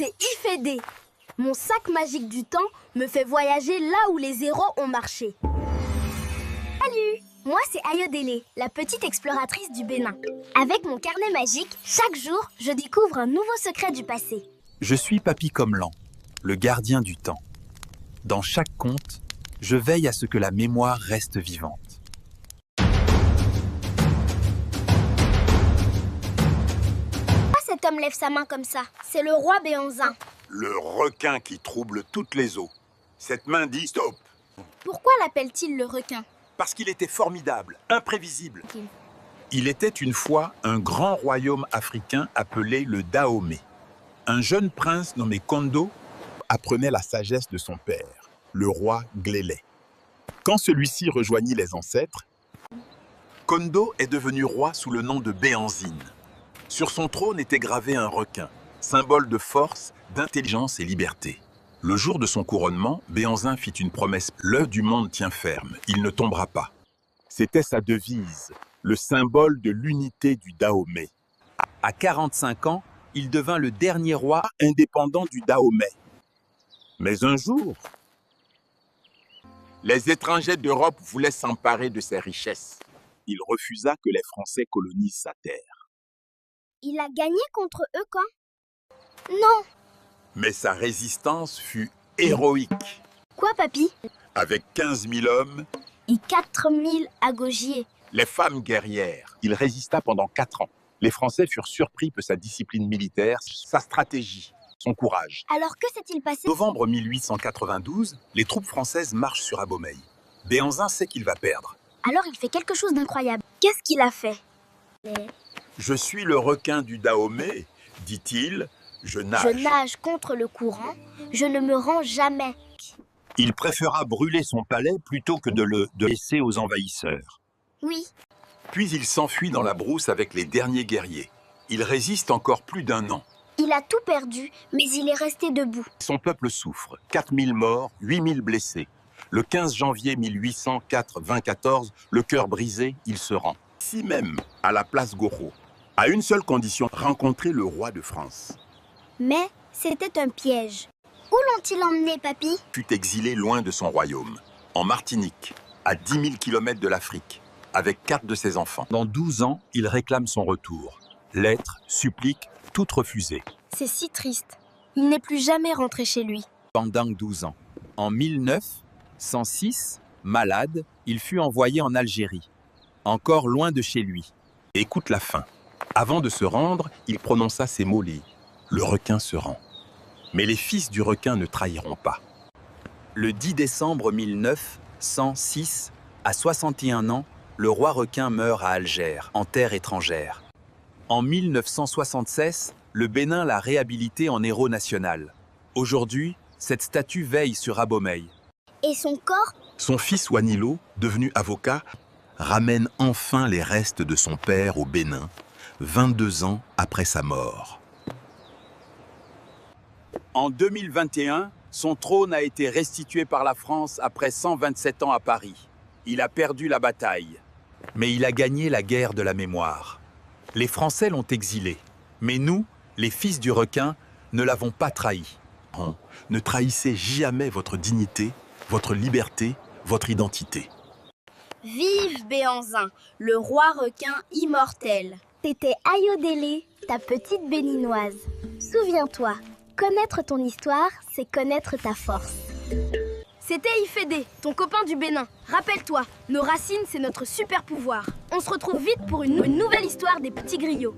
c'est Ifédé. Mon sac magique du temps me fait voyager là où les héros ont marché. Salut! Moi, c'est Ayodélé, la petite exploratrice du Bénin. Avec mon carnet magique, chaque jour, je découvre un nouveau secret du passé. Je suis Papy Cormelan, le gardien du temps. Dans chaque conte, je veille à ce que la mémoire reste vivante. Pourquoi cet homme lève sa main comme ça? C'est le roi Béanzin. Le requin qui trouble toutes les eaux. Cette main dit stop. Pourquoi l'appelle-t-il le requin? Parce qu'il était formidable, imprévisible. Il était une fois un grand royaume africain appelé le Dahomey. Un jeune prince nommé Kondo apprenait la sagesse de son père, le roi Glélé. Quand celui-ci rejoignit les ancêtres, Kondo est devenu roi sous le nom de Béanzine. Sur son trône était gravé un requin, symbole de force, d'intelligence et liberté. Le jour de son couronnement, Béanzin fit une promesse. L'œuf du monde tient ferme, il ne tombera pas. C'était sa devise, le symbole de l'unité du Dahomey. À 45 ans, il devint le dernier roi Indépendant du Dahomey. Mais un jour, les étrangers d'Europe voulaient s'emparer de ses richesses. Il refusa que les Français colonisent sa terre. Il a gagné contre eux quand? Non! Mais sa résistance fut héroïque. Quoi, papy? Avec 15 000 hommes Et 4 000 agogiers. les femmes guerrières. Il résista pendant 4 ans. Les Français furent surpris de sa discipline militaire, sa stratégie, son courage. Alors que s'est-il passé? Novembre 1892, les troupes françaises marchent sur Abomey. Béanzin sait qu'il va perdre. Alors il fait quelque chose d'incroyable. Qu'est-ce qu'il a fait? Je suis le requin du Dahomey, dit-il. Je nage. Je nage contre le courant, je ne me rends jamais. Il préféra brûler son palais plutôt que de le laisser aux envahisseurs. Oui, Puis il s'enfuit dans la brousse avec les derniers guerriers. Il résiste encore plus d'1 an. il a tout perdu, mais il est resté debout. Son peuple souffre. 4000 morts, 8000 blessés. Le 15 janvier 1804-24, le cœur brisé, il se rend. Ici même, à la place Goro. À une seule condition, rencontrer le roi de France. Mais c'était un piège. Où l'ont-ils emmené, papy? Fut exilé loin de son royaume, en Martinique, à 10 000 km de l'Afrique, avec 4 de ses enfants. Pendant 12 ans, il réclame son retour. Lettres, suppliques, toutes refusées. C'est si triste. Il n'est plus jamais rentré chez lui. Pendant 12 ans. En 1906, malade, il fut envoyé en Algérie, encore loin de chez lui. Écoute la fin. Avant de se rendre, il prononça ces mots-là. Le requin se rend. Mais les fils du requin ne trahiront pas. Le 10 décembre 1906, à 61 ans, le roi requin meurt à Alger, en terre étrangère. En 1976, le Bénin l'a réhabilité en héros national. Aujourd'hui, cette statue veille sur Abomey. Et son corps? Son fils Wanilo, devenu avocat, ramène enfin les restes de son père au Bénin, 22 ans après sa mort. En 2021, son trône a été restitué par la France après 127 ans à Paris. Il a perdu la bataille. Mais il a gagné la guerre de la mémoire. Les Français l'ont exilé. Mais nous, les fils du requin, ne l'avons pas trahi. Ne trahissez jamais votre dignité, votre liberté, votre identité. Vive Béanzin, le roi requin immortel. C'était Ayodélé, ta petite béninoise. Souviens-toi, connaître ton histoire, c'est connaître ta force. C'était Ifédé, ton copain du Bénin. Rappelle-toi, nos racines, c'est notre super pouvoir. On se retrouve vite pour une nouvelle histoire des petits griots.